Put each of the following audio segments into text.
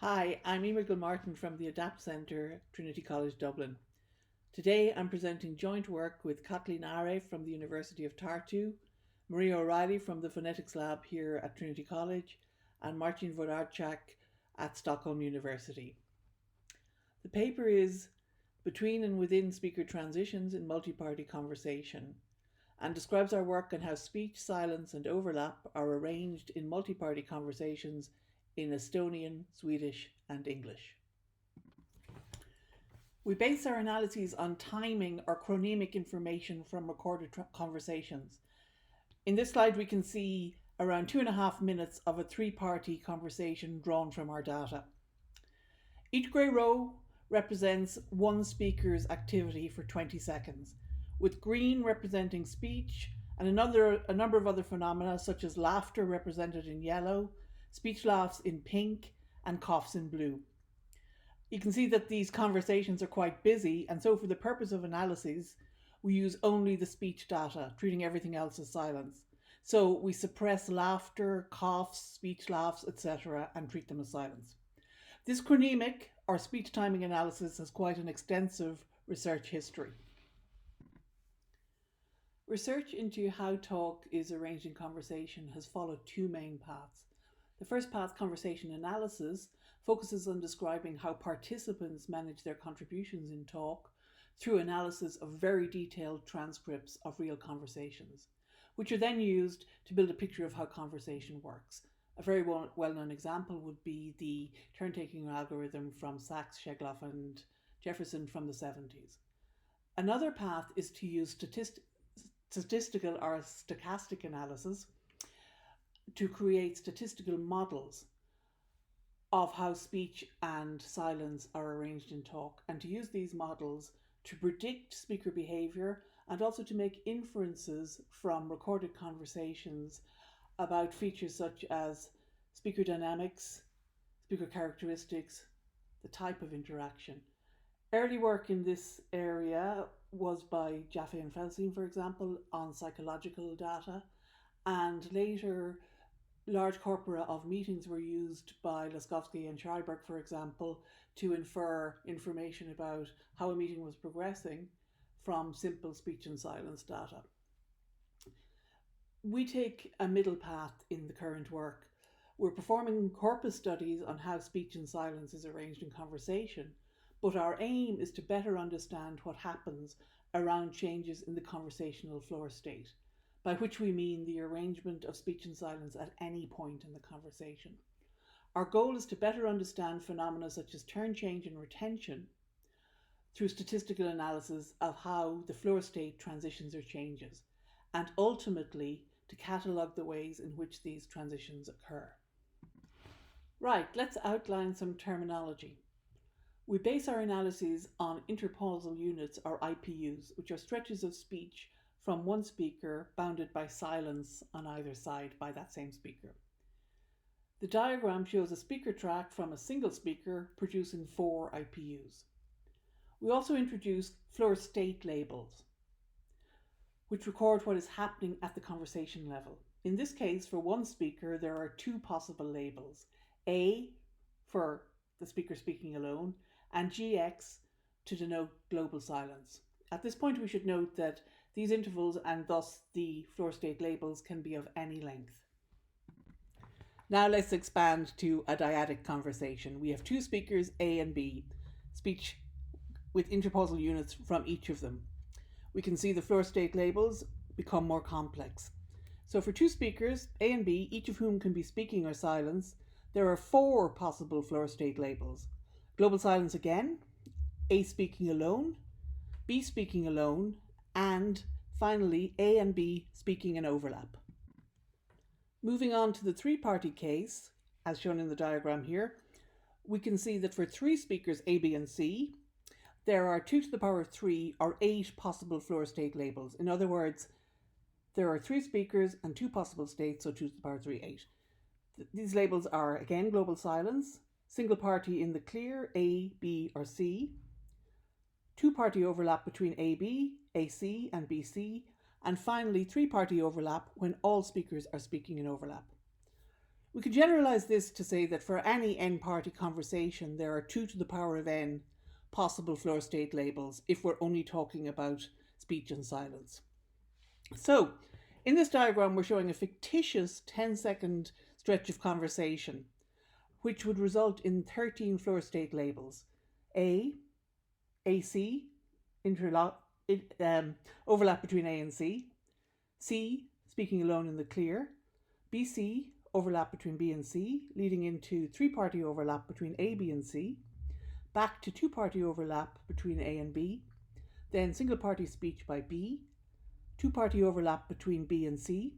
Hi, I'm Emer Gilmartin from the Adapt Centre, Trinity College Dublin. Today I'm presenting joint work with Kätlin Aare from the University of Tartu, Maria O'Reilly from the Phonetics Lab here at Trinity College, and Marcin Wlodarczak at Stockholm University. The paper is Between and Within Speaker Transitions in Multiparty Conversation and describes our work on how speech, silence, and overlap are arranged in multiparty conversations in Estonian, Swedish, and English. We base our analyses on timing or chronemic information from recorded conversations. In this slide, we can see around 2.5 minutes of a three-party conversation drawn from our data. Each grey row represents one speaker's activity for 20 seconds, with green representing speech and a number of other phenomena such as laughter represented in yellow, speech laughs in pink, and coughs in blue. You can see that these conversations are quite busy, and so for the purpose of analysis, we use only the speech data, treating everything else as silence. So we suppress laughter, coughs, speech laughs, etc., and treat them as silence. This chronemic or speech timing analysis has quite an extensive research history. Research into how talk is arranged in conversation has followed two main paths. The first path, conversation analysis, focuses on describing how participants manage their contributions in talk through analysis of very detailed transcripts of real conversations, which are then used to build a picture of how conversation works. A very well-known example would be the turn-taking algorithm from Sachs, Shegloff, and Jefferson from the 70s. Another path is to use statistical or stochastic analysis to create statistical models of how speech and silence are arranged in talk, and to use these models to predict speaker behavior and also to make inferences from recorded conversations about features such as speaker dynamics, speaker characteristics, the type of interaction. Early work in this area was by Jaffe and Felsing, for example, on psychological data, and later large corpora of meetings were used by Laskowski and Schreiberg, for example, to infer information about how a meeting was progressing from simple speech and silence data. We take a middle path in the current work. We're performing corpus studies on how speech and silence is arranged in conversation, but our aim is to better understand what happens around changes in the conversational floor state, by which we mean the arrangement of speech and silence at any point in the conversation. Our goal is to better understand phenomena such as turn change and retention through statistical analysis of how the floor state transitions or changes, and ultimately to catalogue the ways in which these transitions occur. Right, let's outline some terminology. We base our analyses on interpausal units or IPUs, which are stretches of speech from one speaker bounded by silence on either side by that same speaker. The diagram shows a speaker track from a single speaker producing 4 IPUs. We also introduce floor state labels, which record what is happening at the conversation level. In this case, for one speaker, there are 2 possible labels: A for the speaker speaking alone, and GX to denote global silence. At this point, we should note that these intervals and thus the floor state labels can be of any length. Now let's expand to a dyadic conversation. We have 2 speakers, A and B, speech with interpausal units from each of them. We can see the floor state labels become more complex. So for 2 speakers, A and B, each of whom can be speaking or silence, there are 4 possible floor state labels. Global silence again, A speaking alone, B speaking alone, and finally A and B speaking in overlap. Moving on to the 3-party case, as shown in the diagram here, we can see that for 3 speakers A, B and C, there are 2 to the power of 3 or 8 possible floor state labels. In other words, there are 3 speakers and 2 possible states, so 2 to the power of 3, 8. These labels are, again, global silence, single party in the clear, A, B or C, 2-party overlap between AB, AC and BC, and finally 3-party overlap when all speakers are speaking in overlap. We could generalize this to say that for any n-party conversation, there are 2 to the power of n possible floor state labels if we're only talking about speech and silence. So, in this diagram, we're showing a fictitious 10-second stretch of conversation, which would result in 13 floor state labels. A, AC, overlap between A and C. C, speaking alone in the clear. BC, overlap between B and C, leading into 3-party overlap between A, B, and C. Back to 2-party overlap between A and B. Then single-party speech by B. 2-party overlap between B and C.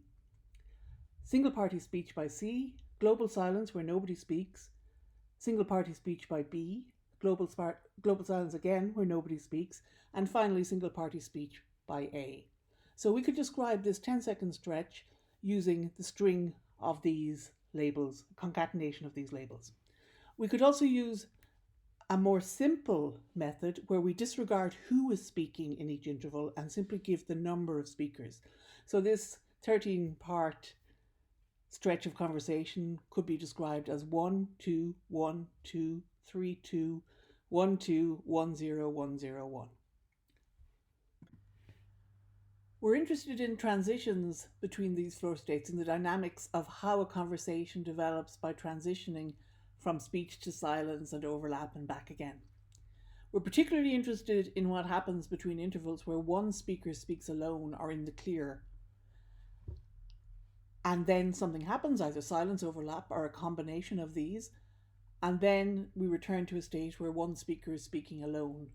Single-party speech by C. Global silence where nobody speaks. Single-party speech by B. Global silence again where nobody speaks. And finally, single-party speech by A. So we could describe this 10-second stretch using the string of these labels, concatenation of these labels. We could also use a more simple method where we disregard who is speaking in each interval and simply give the number of speakers. So this 13-part stretch of conversation could be described as 1, 2, 1, 2, 3, 2, 1, 2, 1, 0, 1, 0, 1. We're interested in transitions between these flow states and the dynamics of how a conversation develops by transitioning from speech to silence and overlap and back again. We're particularly interested in what happens between intervals where one speaker speaks alone or in the clear, and then something happens, either silence, overlap, or a combination of these, and then we return to a state where one speaker is speaking alone,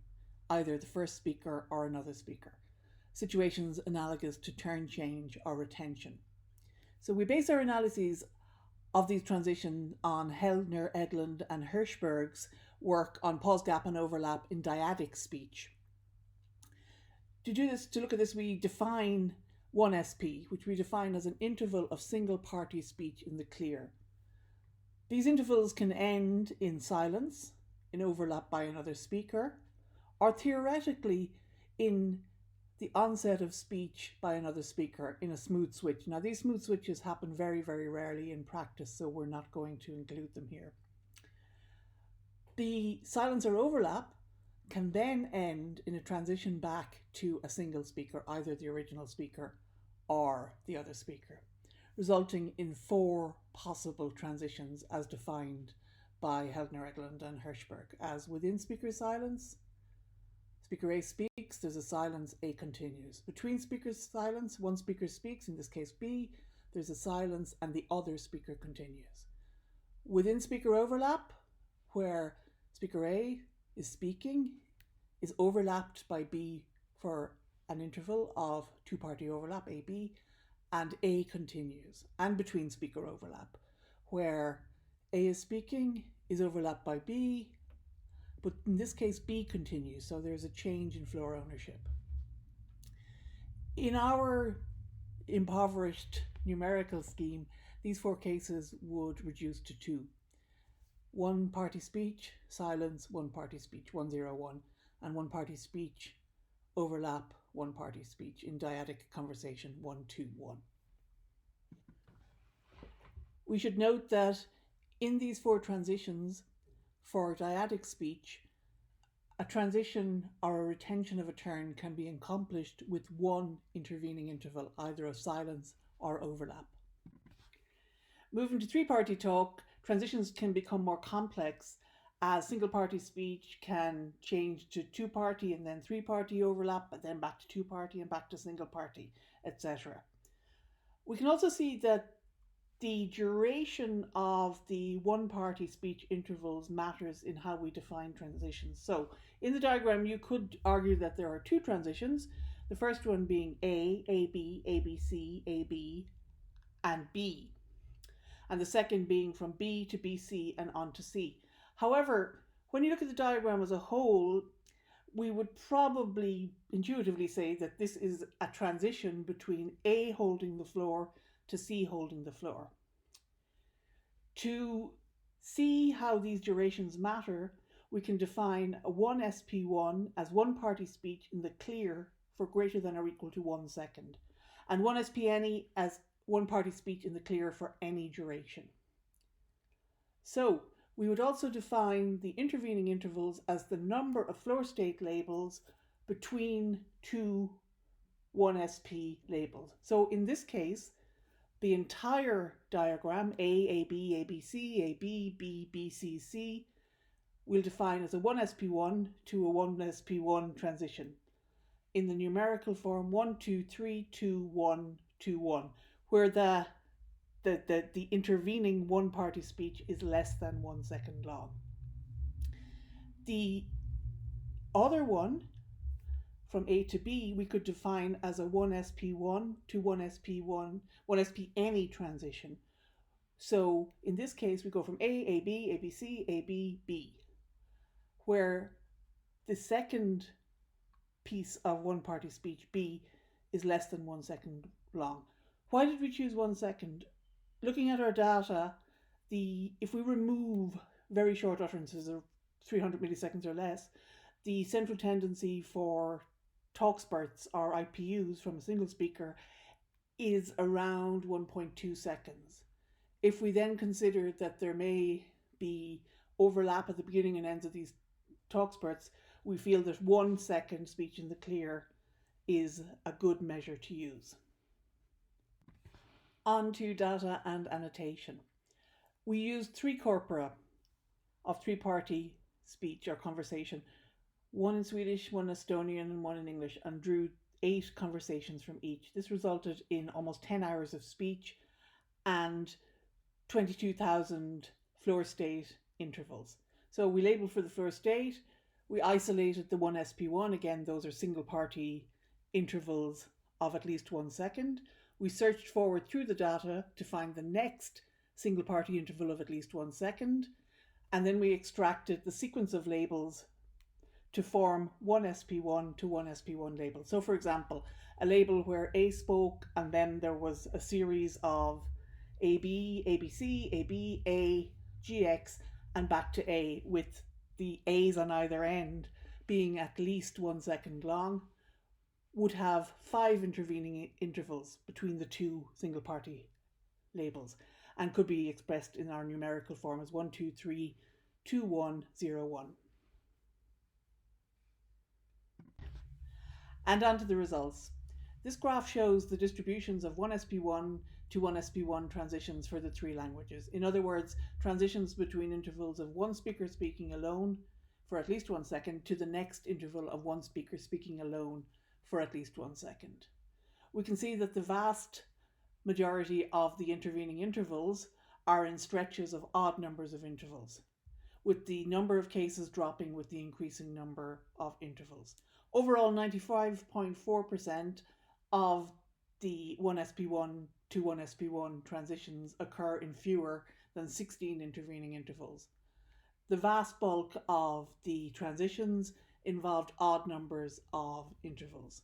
either the first speaker or another speaker. Situations analogous to turn change or retention. So we base our analyses of these transitions on Hellner, Edlund, and Hirschberg's work on pause gap and overlap in dyadic speech. To look at this, we define 1SP, which we define as an interval of single-party speech in the clear. These intervals can end in silence, in overlap by another speaker, or theoretically in the onset of speech by another speaker in a smooth switch. Now, these smooth switches happen very, very rarely in practice, so we're not going to include them here. The silence or overlap can then end in a transition back to a single speaker, either the original speaker or the other speaker, resulting in 4 possible transitions as defined by Hellner, Edlund, and Hirschberg, as within speaker silence, speaker A speaks, there's a silence, A continues. Between speakers' silence, one speaker speaks, in this case B, there's a silence, and the other speaker continues. Within speaker overlap, where speaker A is speaking, is overlapped by B for an interval of 2-party overlap, AB, and A continues. And between speaker overlap, where A is speaking, is overlapped by B, but in this case B continues, so there's a change in floor ownership. In our impoverished numerical scheme, these 4 cases would reduce to 2. 1-party speech, silence, 1-party speech, 1, 0, 1, and 1-party speech, overlap, 1-party speech in dyadic conversation, 1, 2, 1. We should note that in these 4 transitions, for dyadic speech, a transition or a retention of a turn can be accomplished with one intervening interval, either of silence or overlap. Moving to 3-party talk, transitions can become more complex as single-party speech can change to 2-party and then 3-party overlap, but then back to 2-party and back to single-party, etc. We can also see that the duration of the 1-party speech intervals matters in how we define transitions. So in the diagram, you could argue that there are 2 transitions, the first one being A, AB, ABC, AB, and B, and the second being from B to BC and on to C. However, when you look at the diagram as a whole, we would probably intuitively say that this is a transition between A holding the floor to C holding the floor. To see how these durations matter, we can define a 1SP1 as 1-party speech in the clear for greater than or equal to 1 second, and 1SP any as 1-party speech in the clear for any duration. So we would also define the intervening intervals as the number of floor state labels between two 1SP labels. So in this case, the entire diagram, AB, ABC, AB, B, B, C, C, we'll define as a 1SP1 to a 1SP1 transition. In the numerical form 1, 2, 3, 2, 1, 2, 1, where the intervening one-party speech is less than 1 second long. The other one, from A to B, we could define as a 1SP1 to 1SP1, 1SP any transition. So in this case, we go from A, AB, ABC, AB, B, where the second piece of one-party speech, B, is less than 1 second long. Why did we choose 1 second? Looking at our data, if we remove very short utterances of 300 milliseconds or less, the central tendency for talk spurts or IPUs from a single speaker is around 1.2 seconds. If we then consider that there may be overlap at the beginning and ends of these talk spurts, we feel that 1 second speech in the clear is a good measure to use. On to data and annotation. We used 3 corpora of 3-party speech or conversation, 1 in Swedish, 1 Estonian, and 1 in English, and drew 8 conversations from each. This resulted in almost 10 hours of speech and 22,000 floor state intervals. So we labeled for the floor state, we isolated the 1SP1, again those are single party intervals of at least 1 second. We searched forward through the data to find the next single party interval of at least 1 second, and then we extracted the sequence of labels to form 1SP1 to 1SP1 label. So for example, a label where A spoke and then there was a series of AB, ABC, AB, A, GX, and back to A, with the A's on either end being at least 1 second long, would have 5 intervening intervals between the 2 single party labels and could be expressed in our numerical form as 1, 2, 3, 2, 1, 0, 1. And on to the results. This graph shows the distributions of 1SP1 to 1SP1 transitions for the 3 languages. In other words, transitions between intervals of 1 speaker speaking alone for at least 1 second to the next interval of 1 speaker speaking alone for at least 1 second. We can see that the vast majority of the intervening intervals are in stretches of odd numbers of intervals, with the number of cases dropping with the increasing number of intervals. Overall, 95.4% of the 1SP1 to 1SP1 transitions occur in fewer than 16 intervening intervals. The vast bulk of the transitions involved odd numbers of intervals.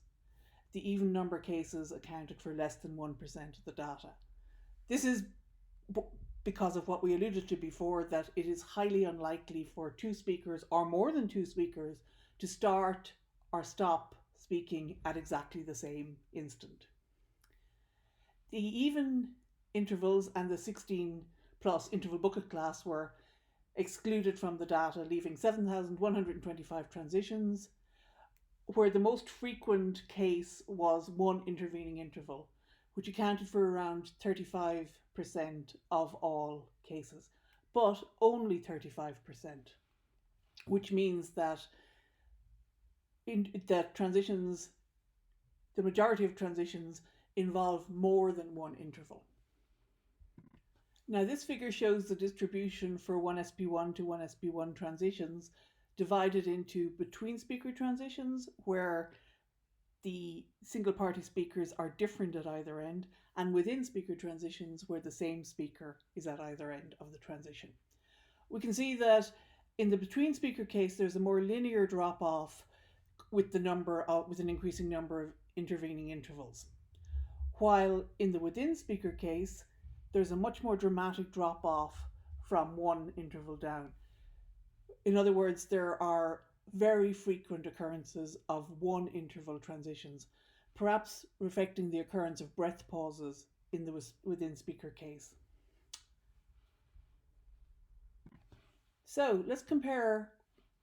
The even number cases accounted for less than 1% of the data. This is because of what we alluded to before, that it is highly unlikely for 2 speakers or more than 2 speakers to start or stop speaking at exactly the same instant. The even intervals and the 16 plus interval bucket class were excluded from the data, leaving 7,125 transitions, where the most frequent case was 1 intervening interval, which accounted for around 35% of all cases, but only 35%, which means that transitions, the majority of transitions involve more than 1 interval. Now this figure shows the distribution for 1SP1 to 1SP1 transitions divided into between speaker transitions, where the single party speakers are different at either end, and within speaker transitions where the same speaker is at either end of the transition. We can see that in the between speaker case there's a more linear drop off with an increasing number of intervening intervals, while in the within speaker case there's a much more dramatic drop off from 1 interval down. In other words, there are very frequent occurrences of 1 interval transitions, perhaps reflecting the occurrence of breath pauses in the within speaker case. So let's compare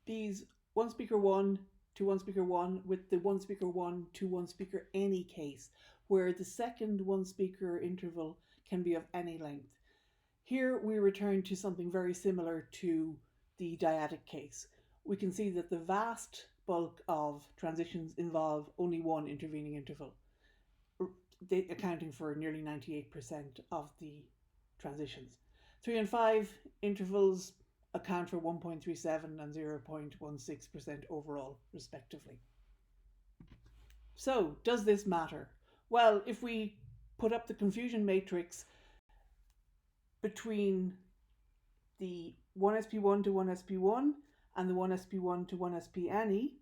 these one speaker one to one speaker one with the one speaker one to one speaker any case, where the second one speaker interval can be of any length. Here we return to something very similar to the dyadic case. We can see that the vast bulk of transitions involve only one intervening interval, accounting for nearly 98% of the transitions. 3 and 5 intervals account for 1.37 and 0.16% overall, respectively. So, does this matter? Well, if we put up the confusion matrix between the 1sp1 to 1sp1 and the 1sp1 to 1sp any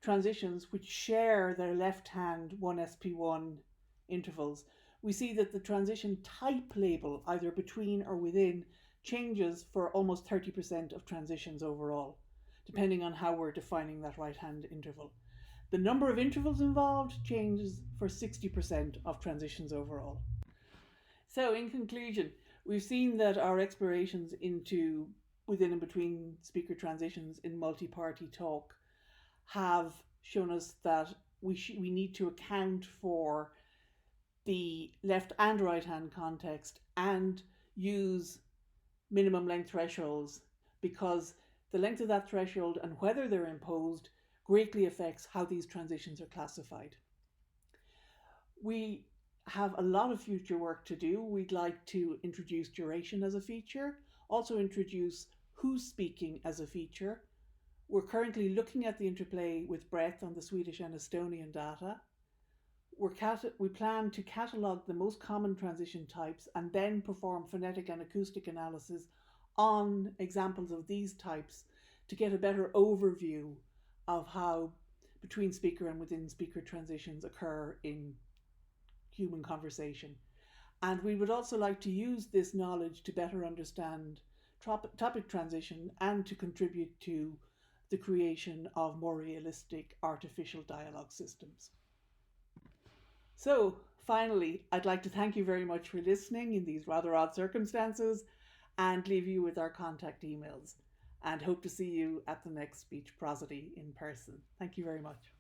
transitions which share their left-hand 1sp1 intervals, we see that the transition type label, either between or within, changes for almost 30% of transitions overall, depending on how we're defining that right-hand interval. The number of intervals involved changes for 60% of transitions overall. So in conclusion, we've seen that our explorations into within and between speaker transitions in multi-party talk have shown us that we need to account for the left and right hand context and use minimum length thresholds, because the length of that threshold and whether they're imposed greatly affects how these transitions are classified. We have a lot of future work to do. We'd like to introduce duration as a feature, also introduce who's speaking as a feature. We're currently looking at the interplay with breadth on the Swedish and Estonian data. We plan to catalogue the most common transition types and then perform phonetic and acoustic analysis on examples of these types to get a better overview of how between speaker and within speaker transitions occur in human conversation. And we would also like to use this knowledge to better understand topic transition and to contribute to the creation of more realistic artificial dialogue systems. So finally, I'd like to thank you very much for listening in these rather odd circumstances and leave you with our contact emails, and hope to see you at the next Speech Prosody in person. Thank you very much.